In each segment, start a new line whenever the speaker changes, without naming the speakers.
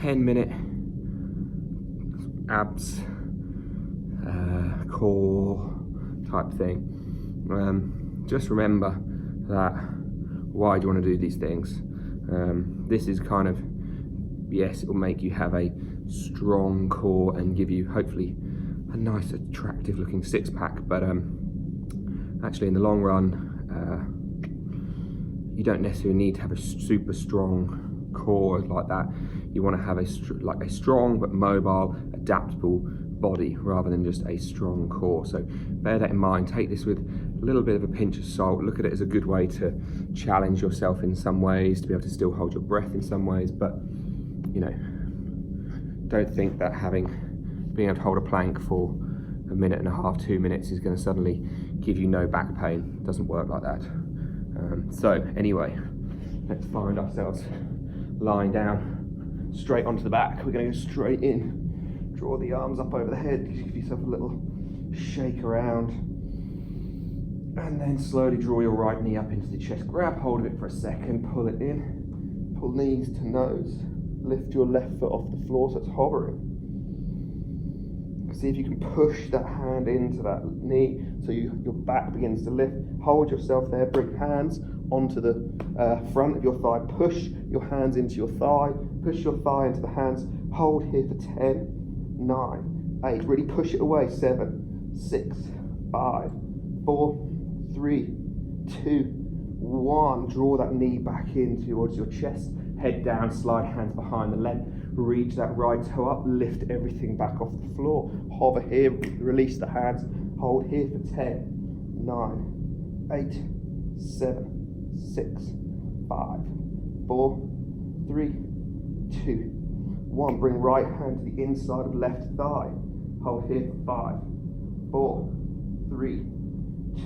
10-minute abs, core type thing. Just remember that why do you want to do these things? This is kind of, yes, it will make you have a strong core and give you hopefully a nice attractive looking six-pack, but actually in the long run you don't necessarily need to have a super strong core like that. You want to have a strong but mobile, adaptable body rather than just a strong core. So bear that in mind. Take this with a little bit of a pinch of salt. Look at it as a good way to challenge yourself in some ways, to be able to still hold your breath in some ways, but you know, don't think that being able to hold a plank for a minute and a half, 2 minutes is going to suddenly give you no back pain. It doesn't work like that. So anyway, let's find ourselves lying down straight onto the back. We're going to go straight in. Draw the arms up over the head, give yourself a little shake around, and then slowly draw your right knee up into the chest. Grab hold of it for a second, pull it in, pull knees to nose, lift your left foot off the floor so it's hovering. See if you can push that hand into that knee so your back begins to lift. Hold yourself there, bring hands onto the front of your thigh, push your hands into your thigh, push your thigh into the hands, hold here for 10, 9, 8, really push it away, 7, 6, 5, 4, 3, 2, 1. Draw that knee back in towards your chest, head down, slide hands behind the leg, reach that right toe up, lift everything back off the floor, hover here, release the hands, hold here for 10, 9, 8, 7, 6, 5, 4, 3, 2, 1. Bring right hand to the inside of left thigh, hold here for 5, 4, 3,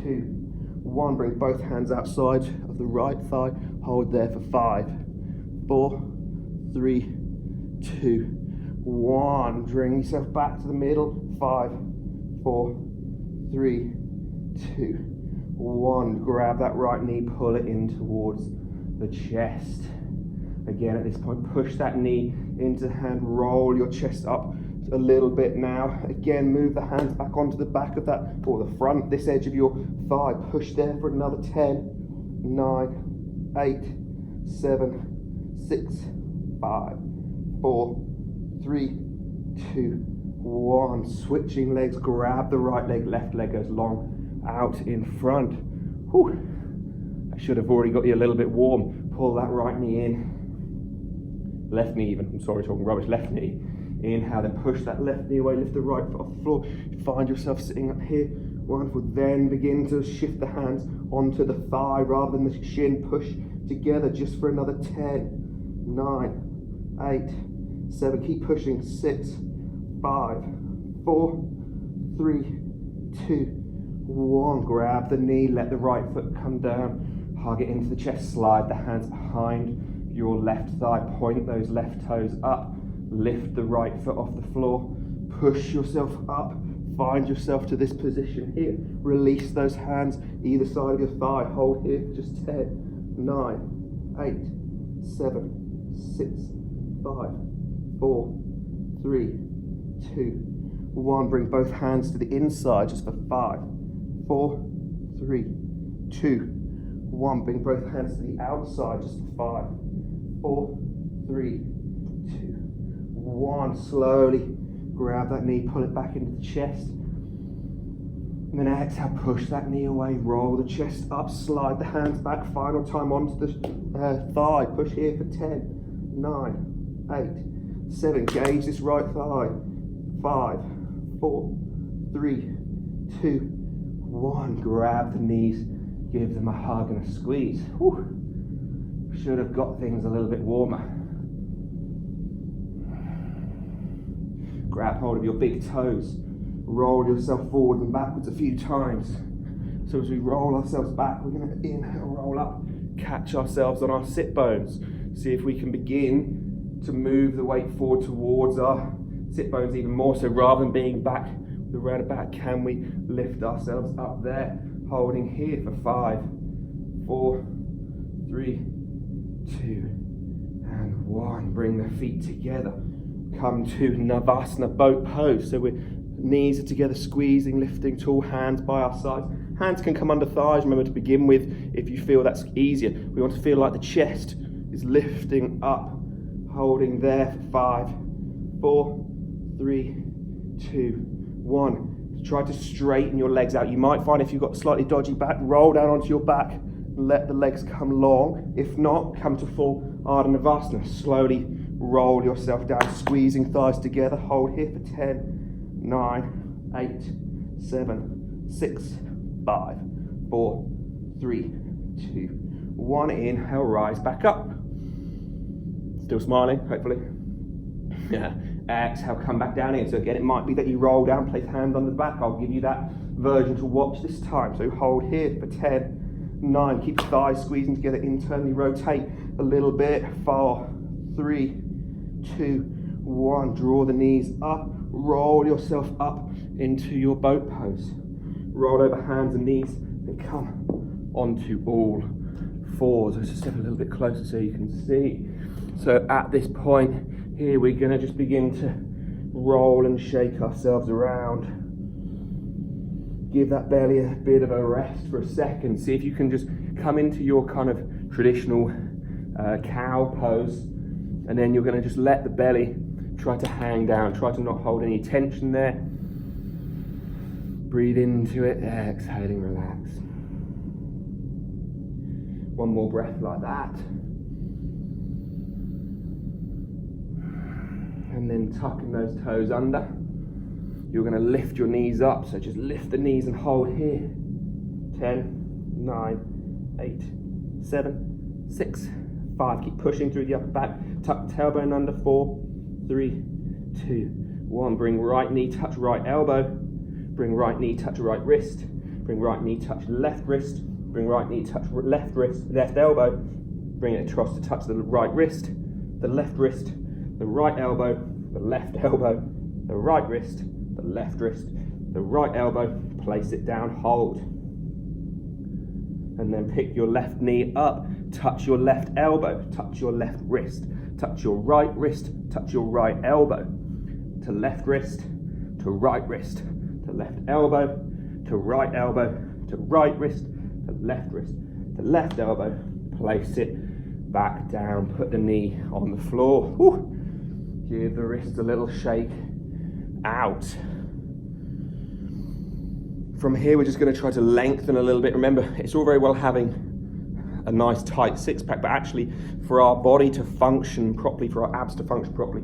2, 1. Bring both hands outside of the right thigh, hold there for 5, 4, 3, 2, 1. Bring yourself back to the middle. 5, 4, 3, 2, 1. Grab that right knee, pull it in towards the chest. Again, at this point, push that knee into the hand, roll your chest up a little bit now. Again, move the hands back onto the back of that, or the front, this edge of your thigh. Push there for another 10, 9, 8, 7, 6, 5, 4, 3, 2, 1. Switching legs, grab the right leg, left leg goes long out in front. Whew. I should have already got you a little bit warm. Pull that right knee in. Left knee even, I'm sorry, talking rubbish, left knee. Inhale, then push that left knee away, lift the right foot off the floor. Find yourself sitting up here. Wonderful. Then begin to shift the hands onto the thigh rather than the shin. Push together just for another 10, 9, 8, 7. Keep pushing. 6, 5, 4, 3, 2, 1. Grab the knee, let the right foot come down. Hug it into the chest. Slide the hands behind your left thigh. Point those left toes up. Lift the right foot off the floor, push yourself up, find yourself to this position here. Release those hands either side of your thigh. Hold here for just 10, 9, 8, 7, 6, 5, 4, 3, 2, 1. Bring both hands to the inside just for 5, 4, 3, 2, 1. Bring both hands to the outside just for 5, 4, 3, 2, 1. Slowly grab that knee, pull it back into the chest. And then exhale, push that knee away, roll the chest up, slide the hands back, final time onto the thigh. Push here for 10, 9, 8, 7. Engage this right thigh. 5, 4, 3, 2, 1. Grab the knees, give them a hug and a squeeze. Whew. Should have got things a little bit warmer. Grab hold of your big toes. Roll yourself forward and backwards a few times. So as we roll ourselves back, we're going to inhale, roll up, catch ourselves on our sit bones. See if we can begin to move the weight forward towards our sit bones even more. So rather than being back, the round back, can we lift ourselves up there? Holding here for 5, 4, 3, 2, and 1. Bring the feet together. Come to Navasana, boat pose. So we're knees are together, squeezing, lifting, tall, hands by our sides. Hands can come under thighs, remember, to begin with, if you feel that's easier. We want to feel like the chest is lifting up, holding there for 5, 4, 3, 2, 1. Try to straighten your legs out. You might find if you've got slightly dodgy back, roll down onto your back, let the legs come long. If not, come to full Ardha Navasana. Slowly roll yourself down, squeezing thighs together. Hold here for 10, 9, 8, 7, 6, 5, 4, 3, 2, 1. Inhale, rise back up. Still smiling, hopefully. Yeah. Exhale, come back down again. So again, it might be that you roll down, place hand on the back. I'll give you that version to watch this time. So hold here for 10, 9. Keep the thighs squeezing together. Internally rotate a little bit. 4, 3, 2, 1. Draw the knees up. Roll yourself up into your boat pose. Roll over hands and knees and come onto all fours. Let's just step a little bit closer so you can see. So at this point here, we're going to just begin to roll and shake ourselves around. Give that belly a bit of a rest for a second. See if you can just come into your kind of traditional cow pose, and then you're going to just let the belly try to hang down. Try to not hold any tension there. Breathe into it, exhaling, relax. One more breath like that. And then tucking those toes under. You're going to lift your knees up, so just lift the knees and hold here. 10, 9, 8, 7, 6, 5. Keep pushing through the upper back. Tuck the tailbone under. 4, 3, 2, 1. Bring right knee, touch right elbow. Bring right knee, touch right wrist. Bring right knee, touch left wrist. Bring right knee, touch left wrist, left elbow. Bring it across to touch the right wrist, the left wrist, the right elbow, the left elbow, the right wrist, the left wrist, the right elbow. Place it down, hold. And then pick your left knee up, touch your left elbow, touch your left wrist, touch your right wrist, touch your right elbow. To left wrist, to right wrist, to left elbow, to right elbow, to right wrist, to left wrist, to left elbow. Place it back down, put the knee on the floor. Whew. Give the wrist a little shake out. From here, we're just going to try to lengthen a little bit. Remember, it's all very well having a nice tight six-pack, but actually for our body to function properly, for our abs to function properly,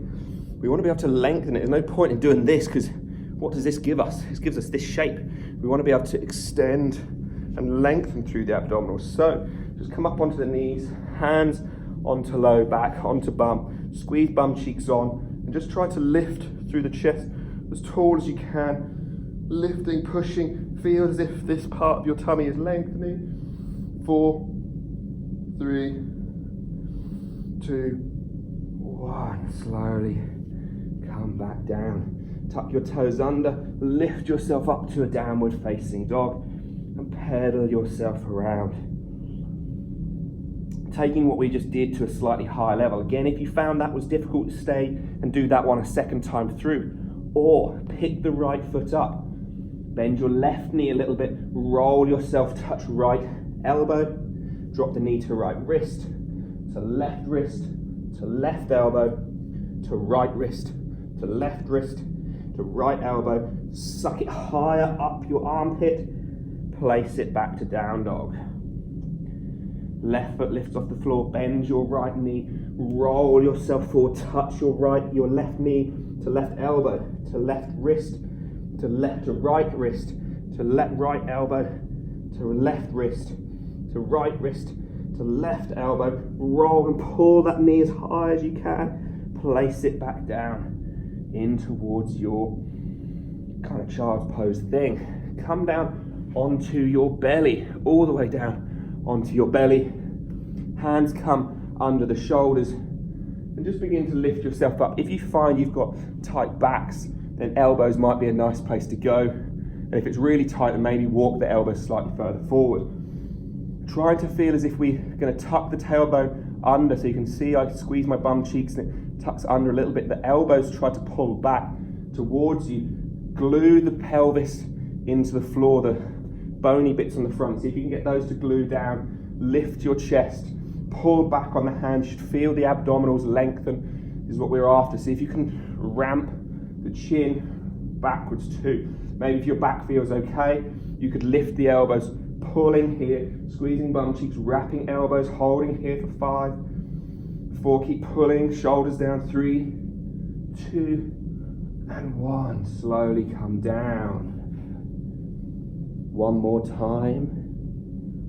we want to be able to lengthen it. There's no point in doing this, because what does this give us? It gives us this shape. We want to be able to extend and lengthen through the abdominals. So just come up onto the knees, hands onto low back, onto bum, squeeze bum cheeks on, and just try to lift through the chest as tall as you can, lifting, pushing. Feel as if this part of your tummy is lengthening. 4, 3, 2, 1. Slowly come back down. Tuck your toes under, lift yourself up to a downward facing dog, and pedal yourself around. Taking what we just did to a slightly higher level. Again, if you found that was difficult, to stay and do that one a second time through. Or pick the right foot up. Bend your left knee a little bit. Roll yourself, touch right elbow. Drop the knee to right wrist, to left elbow, to right wrist, to left wrist, to right elbow. Suck it higher up your armpit. Place it back to down dog. Left foot lifts off the floor. Bend your right knee. Roll yourself forward. Touch your left knee to left elbow, to left wrist, to right wrist, to left right elbow, to left wrist, to right wrist, to left elbow. Roll and pull that knee as high as you can. Place it back down in towards your kind of child's pose thing. Come down onto your belly, all the way down onto your belly. Hands come under the shoulders and just begin to lift yourself up. If you find you've got tight backs, then elbows might be a nice place to go. And if it's really tight, then maybe walk the elbows slightly further forward. Try to feel as if we're going to tuck the tailbone under, so you can see I squeeze my bum cheeks and it tucks under a little bit. The elbows try to pull back towards you. Glue the pelvis into the floor, the bony bits on the front. See if you can get those to glue down. Lift your chest, pull back on the hands. You should feel the abdominals lengthen, is what we're after. See if you can ramp the chin backwards too. Maybe if your back feels okay, you could lift the elbows, pulling here, squeezing bum cheeks, wrapping elbows, holding here for 5, 4, keep pulling, shoulders down, 3, 2, and 1. Slowly come down. One more time,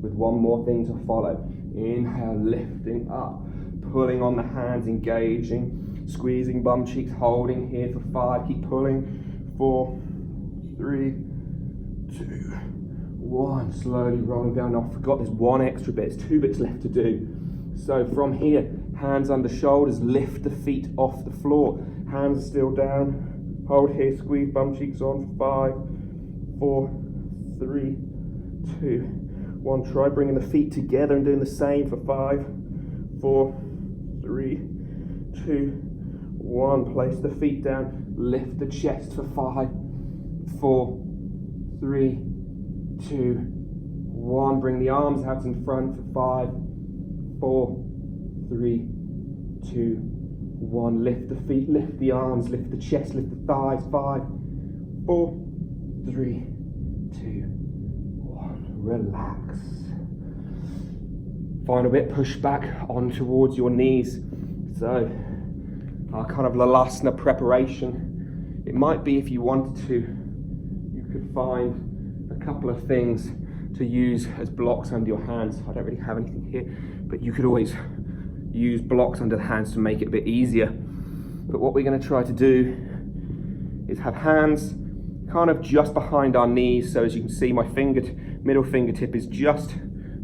with one more thing to follow. Inhale, lifting up, pulling on the hands, engaging, squeezing bum cheeks, holding here for 5, keep pulling, 4, 3, 2, 1. Slowly rolling down. Now I forgot there's one extra bit, there's 2 bits left to do. So from here, hands under shoulders, lift the feet off the floor, hands still down, hold here, squeeze bum cheeks on for 5, 4, 3, 2, 1. Try bringing the feet together and doing the same for 5, 4, 3, 2, 1. Place the feet down, lift the chest for 5, 4, 3, 2, 1. Bring the arms out in front for 5, 4, 3, 2, 1. Lift the feet, lift the arms, lift the chest, lift the thighs. 5, 4, 3, 2, 1. Relax. Final bit, push back on towards your knees. So, our kind of Lalasana preparation. It might be, if you wanted to, you could find a couple of things to use as blocks under your hands. I don't really have anything here, but you could always use blocks under the hands to make it a bit easier. But what we're going to try to do is have hands kind of just behind our knees. So as you can see, my middle fingertip is just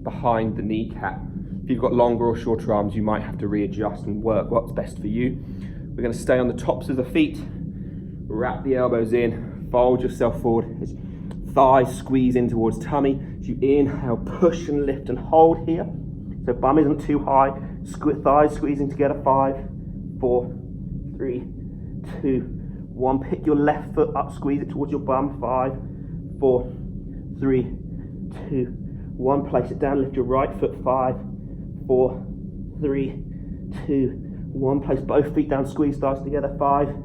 behind the kneecap. If you've got longer or shorter arms, you might have to readjust and work what's best for you. We're going to stay on the tops of the feet, wrap the elbows in, fold yourself forward, as thighs squeeze in towards tummy. As you inhale, push and lift and hold here. So bum isn't too high, thighs squeezing together. 5, 4, 3, 2, 1. Pick your left foot up, squeeze it towards your bum. 5, 4, 3, 2, 1. Place it down, lift your right foot. 5, 4, 3, 2, 1. Place both feet down, squeeze thighs together. 5,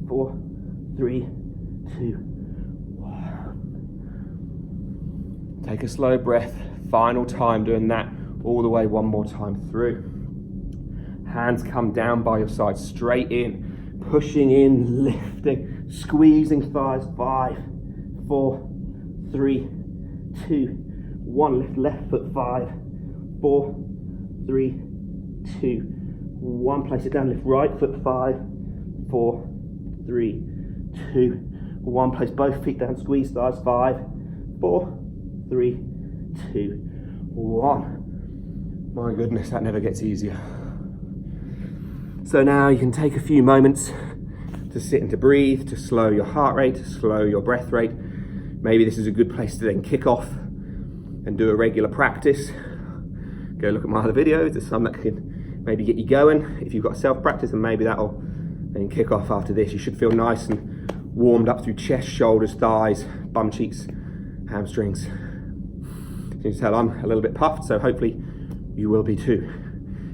4, 3, 2, 1. Take a slow breath. Final time doing that all the way one more time through. Hands come down by your side, straight in, pushing in, lifting, squeezing thighs. 5, 4, 3, 2, 1. Lift left foot. 5, 4, 3, 2, 1. Place it down, lift right foot. 5, 4, 3, 2, 1. Place both feet down, squeeze thighs. 5, 4, 3, 2, 1. My goodness, that never gets easier. So now you can take a few moments to sit and to breathe, to slow your heart rate, to slow your breath rate. Maybe this is a good place to then kick off and do a regular practice. Go look at my other videos. There's some that can maybe get you going if you've got self-practice, and maybe that'll then kick off after this. You should feel nice and warmed up through chest, shoulders, thighs, bum cheeks, hamstrings. As you can tell, I'm a little bit puffed, so hopefully you will be too.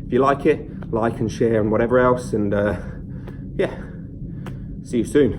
If you like it, like and share and whatever else, and yeah, see you soon.